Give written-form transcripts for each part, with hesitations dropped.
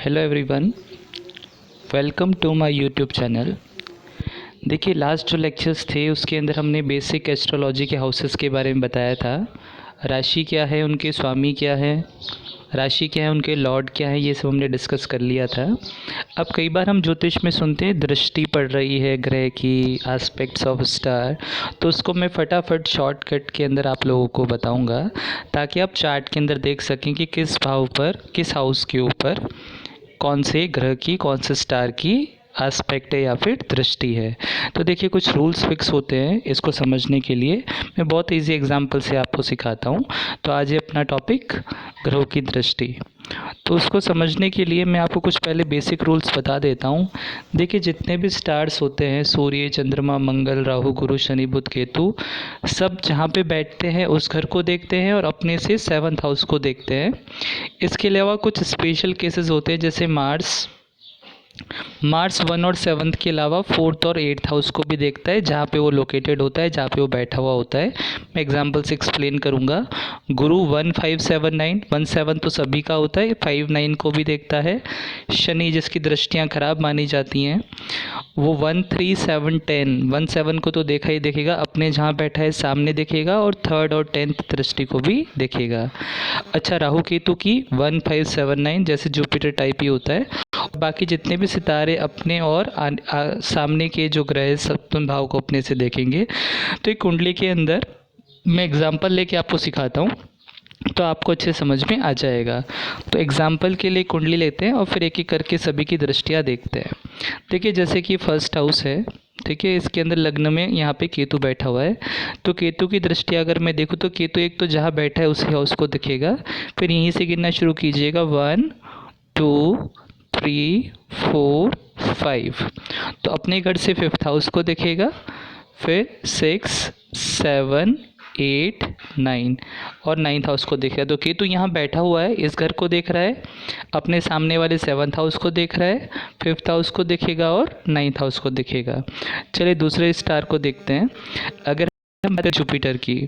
Hello everyone, welcome to my YouTube channel. देखिए, last जो lectures थे उसके अंदर हमने बेसिक एस्ट्रोलॉजी के हाउसेस के बारे में बताया था। राशि क्या है, उनके स्वामी क्या है, राशि क्या है, उनके लॉर्ड क्या है, ये सब हमने डिस्कस कर लिया था। अब कई बार हम ज्योतिष में सुनते हैं दृष्टि पड़ रही है ग्रह की, एस्पेक्ट्स ऑफ स्टार, तो उसको मैं फटाफट शॉर्टकट के अंदर आप लोगों को बताऊंगा ताकि आप चार्ट के अंदर देख सकें कि किस भाव पर, किस हाउस के ऊपर कौन से ग्रह की, कौन से स्टार की एस्पेक्ट है या फिर दृष्टि है। तो देखिए, कुछ रूल्स फिक्स होते हैं इसको समझने के लिए। मैं बहुत इजी एग्जांपल से आपको सिखाता हूँ। तो आज ये अपना टॉपिक ग्रहों की दृष्टि। तो उसको समझने के लिए मैं आपको कुछ पहले बेसिक रूल्स बता देता हूँ। देखिए, जितने भी स्टार्स होते हैं, सूर्य, चंद्रमा, मंगल, राहु, गुरु, शनि, बुध, केतु, सब जहाँ पे बैठते हैं उस घर को देखते हैं और अपने से 7th हाउस को देखते हैं। इसके अलावा कुछ स्पेशल केसेस होते हैं, जैसे मार्स 1 और 7 के अलावा 4th और 8th हाउस को भी देखता है, जहाँ पे वो लोकेटेड होता है, जहाँ पे वो बैठा हुआ होता है। मैं एग्जांपल से एक्सप्लेन करूँगा। गुरु 1 5 7 9, 1 7 तो सभी का होता है, 5 9 को भी देखता है। शनि, जिसकी दृष्टियाँ खराब मानी जाती हैं, वो 1 3 7 10, 1 7 को तो देखा ही देखेगा, अपने जहाँ बैठा है सामने देखेगा, और 3rd और 10th दृष्टि को भी देखेगा। अच्छा, राहु केतु की 1 5 7 9 जैसे जुपिटर टाइप ही होता है। बाकी जितने भी सितारे अपने और सामने के जो ग्रह सप्तम भाव को अपने से देखेंगे। तो एक कुंडली के अंदर मैं एग्जांपल लेके आपको सिखाता हूँ तो आपको अच्छे समझ में आ जाएगा। तो एग्जांपल के लिए कुंडली लेते हैं और फिर एक एक करके सभी की दृष्टियाँ देखते हैं। देखिए, जैसे कि फर्स्ट हाउस है, ठीक है, इसके अंदर लग्न में यहाँ पे केतु बैठा हुआ है। तो केतु की दृष्टि अगर मैं देखूँ तो केतु एक तो जहाँ बैठा है उसी हाउस को दिखेगा। फिर यहीं से गिनना शुरू कीजिएगा, 1 2 3 4 5। तो अपने घर से 5th हाउस को देखेगा, फिर 6 7 8 9 और 9th हाउस को देखेगा। तो केतु यहाँ बैठा हुआ है, इस घर को देख रहा है, अपने सामने वाले 7th हाउस को देख रहा है, 5th हाउस को देखेगा और 9th हाउस को देखेगा। चलिए दूसरे स्टार को देखते हैं। अगर हम बात करें जुपिटर की,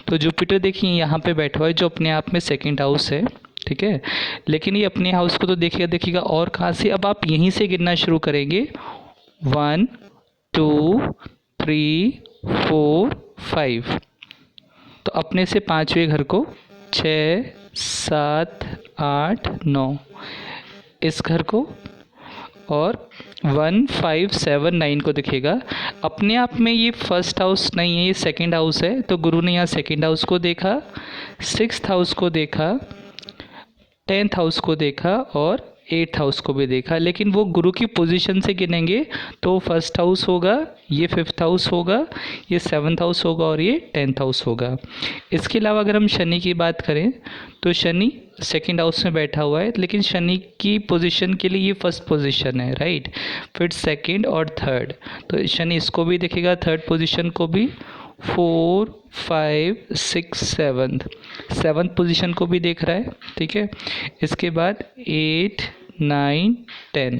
तो जुपिटर देखिए यहाँ पे बैठा हुआ है, जो अपने आप में 2nd हाउस है, ठीक है। लेकिन ये अपने हाउस को तो देखेगा और कहाँ से, अब आप यहीं से गिनना शुरू करेंगे, 1 2 3 4 5। तो अपने से 5वें घर को, 6 7 8 9 इस घर को, और 1 5 7 9 को दिखेगा। अपने आप में ये फर्स्ट हाउस नहीं है, ये 2nd हाउस है। तो गुरु ने यहाँ 2nd हाउस को देखा, 6th हाउस को देखा, 10th हाउस को देखा और 8th हाउस को भी देखा। लेकिन वो गुरु की पोजीशन से गिनेंगे तो 1st हाउस होगा, ये 5th हाउस होगा, ये 7th हाउस होगा और ये 10th हाउस होगा। इसके अलावा अगर हम शनि की बात करें तो शनि 2nd हाउस में बैठा हुआ है, लेकिन शनि की पोजीशन के लिए ये 1st पोजीशन है, राइट। फिर 2nd और 3rd, तो शनि इसको भी देखेगा, 3rd पोजीशन को भी, 4 5 6 7th पोजीशन को भी देख रहा है, ठीक है। इसके बाद 8 9 10।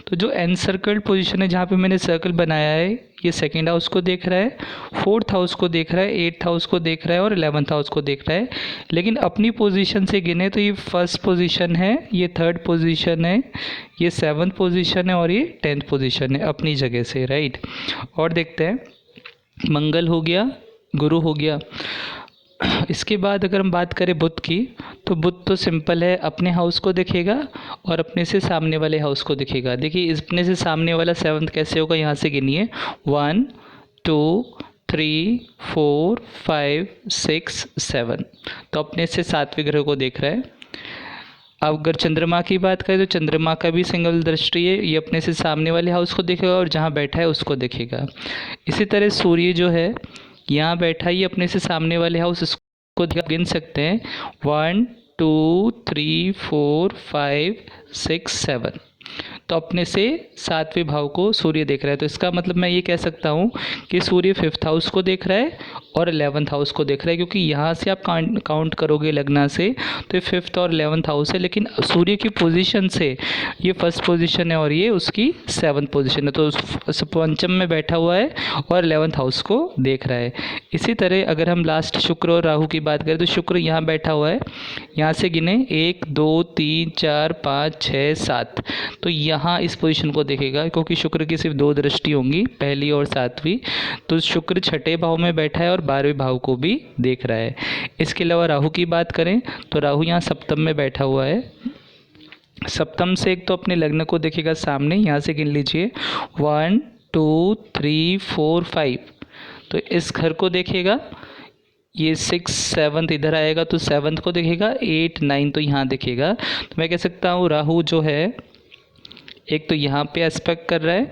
तो जो एनसर्कल्ड पोजीशन है, जहाँ पे मैंने सर्कल बनाया है, ये 2nd हाउस को देख रहा है, 4th हाउस को देख रहा है, 8th हाउस को देख रहा है और 11th हाउस को देख रहा है। लेकिन अपनी पोजीशन से गिने तो ये 1st पोजीशन है, ये 3rd पोजीशन है, ये 7th पोजीशन है और ये 10th पोजीशन है अपनी जगह से, राइट। और देखते हैं, मंगल हो गया, गुरु हो गया। इसके बाद अगर हम बात करें बुध की, तो बुध तो सिंपल है, अपने हाउस को दिखेगा और अपने से सामने वाले हाउस को दिखेगा। देखिए, अपने से सामने वाला 7th कैसे होगा, यहाँ से गिनिए, 1 2 3 4 5 6 7। तो अपने से 7वें ग्रह को देख रहा है। अब अगर चंद्रमा की बात करें तो चंद्रमा का भी सिंगल दृष्टि है, ये अपने से सामने वाले हाउस को देखेगा और जहाँ बैठा है उसको देखेगा। इसी तरह सूर्य जो है यहाँ बैठा है, ये अपने से सामने वाले हाउस इसको गिन सकते हैं, 1 2 3 4 5 6 7। तो अपने से 7वें भाव को सूर्य देख रहा है। तो इसका मतलब मैं ये कह सकता हूँ कि सूर्य 5th हाउस को देख रहा है और 11th हाउस को देख रहा है, क्योंकि यहाँ से आप काउंट करोगे लग्न से तो ये 5th और 11th हाउस है, लेकिन सूर्य की पोजीशन से ये फर्स्ट पोजीशन है और ये उसकी 7th पोजीशन है। तो पंचम में बैठा हुआ है और 11th हाउस को देख रहा है। इसी तरह अगर हम लास्ट शुक्र और राहु की बात करें तो शुक्र यहाँ बैठा हुआ है, यहाँ से गिने 1 2 3 4 5 6 7, तो यहाँ इस पोजीशन को देखेगा, क्योंकि शुक्र की सिर्फ 2 दृष्टि होंगी, पहली और 7वीं। तो शुक्र 6ठे भाव में बैठा है और 12वें भाव को भी देख रहा है। इसके अलावा राहु की बात करें तो राहु यहाँ सप्तम में बैठा हुआ है। सप्तम से एक तो अपने लग्न को देखेगा सामने, यहाँ से गिन लीजिए 1 2 3 4 5, तो इस घर को देखेगा। ये 6 7 इधर आएगा तो 7th को देखेगा, 8 9 तो यहाँ देखेगा। तो मैं कह सकता हूँ राहु जो है एक तो यहाँ पे एस्पेक्ट कर रहा है,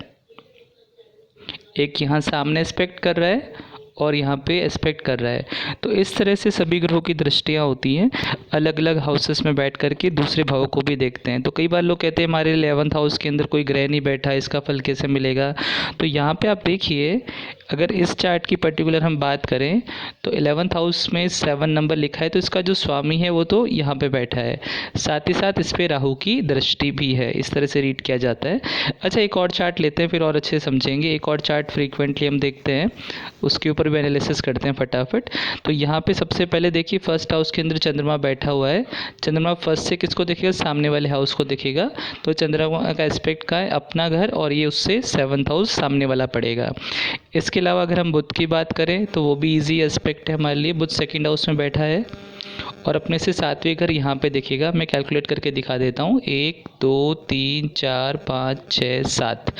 एक यहाँ सामने एस्पेक्ट कर रहा है और यहाँ पे एस्पेक्ट कर रहा है। तो इस तरह से सभी ग्रहों की दृष्टियाँ होती हैं, अलग अलग हाउसेस में बैठ करके दूसरे भाव को भी देखते हैं। तो कई बार लोग कहते हैं हमारे 11th हाउस के अंदर कोई ग्रह नहीं बैठा, इसका फल कैसे मिलेगा। तो यहाँ पे आप देखिए, अगर इस चार्ट की पर्टिकुलर हम बात करें तो 11th हाउस में 7 नंबर लिखा है, तो इसका जो स्वामी है वो तो यहाँ पे बैठा है, साथ ही साथ इस पे राहु की दृष्टि भी है। इस तरह से रीड किया जाता है। अच्छा, एक और चार्ट लेते हैं फिर और अच्छे से समझेंगे। एक और चार्ट फ्रीक्वेंटली हम देखते हैं, उसके ऊपर भी एनालिसिस करते हैं फटाफट। तो यहाँ पे सबसे पहले देखिए फर्स्ट हाउस के अंदर चंद्रमा बैठा हुआ है। चंद्रमा फर्स्ट से किसको देखेगा, सामने वाले हाउस को देखेगा। तो चंद्रमा का एस्पेक्ट का है अपना घर और ये उससे 7th हाउस सामने वाला पड़ेगा। इसके अलावा अगर हम बुध की बात करें तो वो भी इजी एस्पेक्ट है हमारे लिए। बुध 2nd हाउस में बैठा है और अपने से 7वें घर यहाँ पे दिखेगा। मैं कैलकुलेट करके दिखा देता हूँ, 1 2 3 4 5 6 7,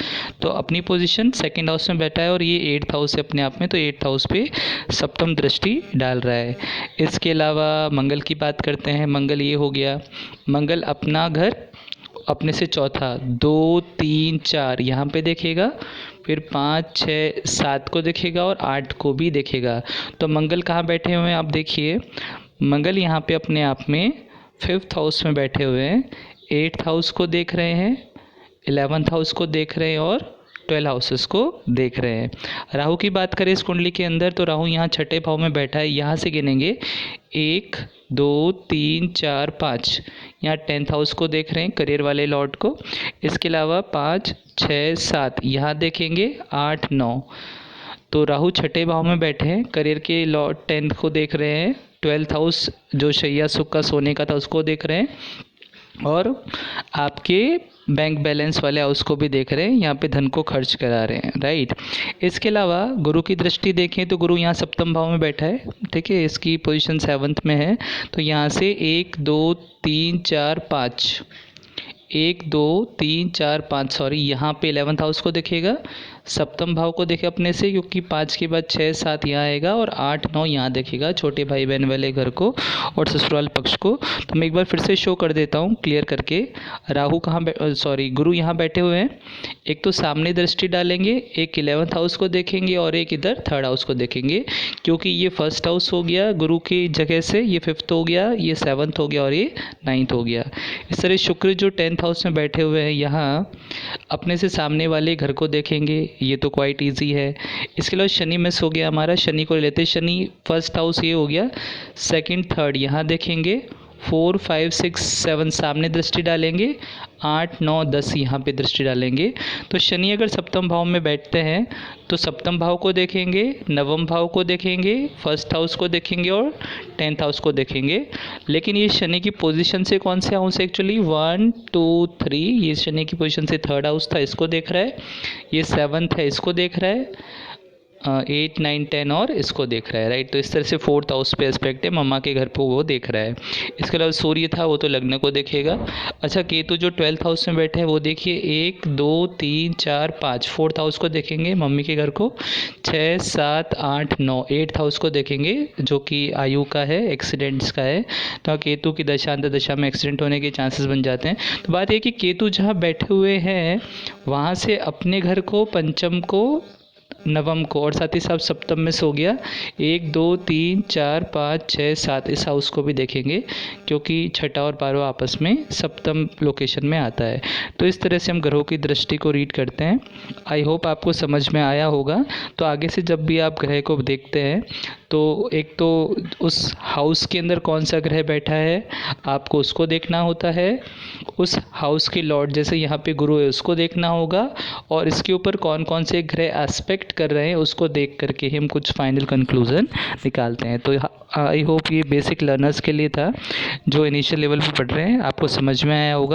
तो अपनी पोजीशन 2nd हाउस में बैठा है और ये 8th हाउस है अपने आप में, तो 8th हाउस पे सप्तम दृष्टि डाल रहा है। इसके अलावा मंगल की बात करते हैं। मंगल ये हो गया, मंगल अपना घर अपने से चौथा 2 3 4 यहाँ पे देखेगा, फिर 5 6 7 को देखेगा और 8 को भी देखेगा। तो मंगल कहाँ बैठे हुए हैं आप देखिए, मंगल यहाँ पे अपने आप में 5th हाउस में बैठे हुए हैं, 8th हाउस को देख रहे हैं, 11th हाउस को देख रहे हैं और 12 हाउसेस को देख रहे हैं। राहु की बात करें इस कुंडली के अंदर तो राहु यहाँ 6ठे भाव में बैठा है। यहाँ से गिनेंगे 1 2 3 4 5, यहाँ 10th हाउस को देख रहे हैं, करियर वाले लॉर्ड को। इसके अलावा 5 6 7 यहाँ देखेंगे, 8 9, तो राहु 6ठे भाव में बैठे हैं, करियर के लॉर्ड 10th को देख रहे हैं, 12th हाउस जो शैया सुख का सोने का था उसको देख रहे हैं और आपके बैंक बैलेंस वाले हाउस को भी देख रहे हैं, यहाँ पे धन को खर्च करा रहे हैं, राइट। इसके अलावा गुरु की दृष्टि देखें तो गुरु यहाँ सप्तम भाव में बैठा है, ठीक है, इसकी पोजीशन 7th में है। तो यहाँ से 1 2 3 4 5, 1 2 3 4 5 सॉरी, यहाँ पे 11th हाउस को देखेगा, सप्तम भाव को देखे अपने से, क्योंकि 5 के बाद 6 7 यहाँ आएगा और 8 9 यहाँ देखेगा, छोटे भाई बहन वाले घर को और ससुराल पक्ष को। तो मैं एक बार फिर से शो कर देता हूँ क्लियर करके। राहु गुरु यहाँ बैठे हुए हैं, एक तो सामने दृष्टि डालेंगे, एक 11th हाउस को देखेंगे और एक इधर 3rd हाउस को देखेंगे, क्योंकि ये 1st हाउस हो गया गुरु की जगह से, ये 5th हो गया, ये 7th हो गया और ये 9th हो गया। इस तरह शुक्र जो 10th हाउस में बैठे हुए हैं यहाँ अपने से सामने वाले घर को देखेंगे, ये तो क्वाइट इजी है। इसके अलावा शनि मिस हो गया हमारा, शनि को लेते हैं। शनि 1st हाउस ये हो गया, 2nd 3rd यहाँ देखेंगे, 4 5 6 7 सामने दृष्टि डालेंगे, 8 9 10 यहाँ पे दृष्टि डालेंगे। तो शनि अगर सप्तम भाव में बैठते हैं तो सप्तम भाव को देखेंगे, नवम भाव को देखेंगे, 1st हाउस को देखेंगे और 10th हाउस को देखेंगे। लेकिन ये शनि की पोजीशन से कौन से हाउस है एक्चुअली, 1 2 3, ये शनि की पोजीशन से 3rd हाउस था, इसको देख रहा है, ये 7th है, इसको देख रहा है, 8 9 10 और इसको देख रहा है, राइट। तो इस तरह से 4th हाउस पे एस्पेक्ट है, मम्मा के घर पे वो देख रहा है। इसके अलावा सूर्य था वो तो लग्न को देखेगा। अच्छा, केतु जो 12th हाउस में बैठे हैं वो देखिए, 1 2 3 4 5, 4th हाउस को देखेंगे मम्मी के घर को, 6 7 8 9, 8th हाउस को देखेंगे जो कि आयु का है, एक्सीडेंट्स का है। तो केतु की दशा अंत दशा में एक्सीडेंट होने के चांसेस बन जाते हैं। तो बात यह कि केतु जहाँ बैठे हुए हैं वहाँ से अपने घर को, पंचम को नवम को, और साथ ही साथ सप्तम में से हो गया 1 2 3 4 5 6 7, इस हाउस को भी देखेंगे क्योंकि छठा और 12वां आपस में सप्तम लोकेशन में आता है। तो इस तरह से हम ग्रहों की दृष्टि को रीड करते हैं। आई होप आपको समझ में आया होगा। तो आगे से जब भी आप ग्रह को देखते हैं तो एक तो उस हाउस के अंदर कौन सा ग्रह बैठा है आपको उसको देखना होता है, उस हाउस के लॉर्ड जैसे यहाँ पे गुरु है उसको देखना होगा, और इसके ऊपर कौन कौन से ग्रह एस्पेक्ट कर रहे हैं उसको देख करके ही हम कुछ फाइनल कंक्लूजन निकालते हैं। तो आई होप ये बेसिक लर्नर्स के लिए था जो इनिशियल लेवल पे पढ़ रहे हैं, आपको समझ में आया होगा।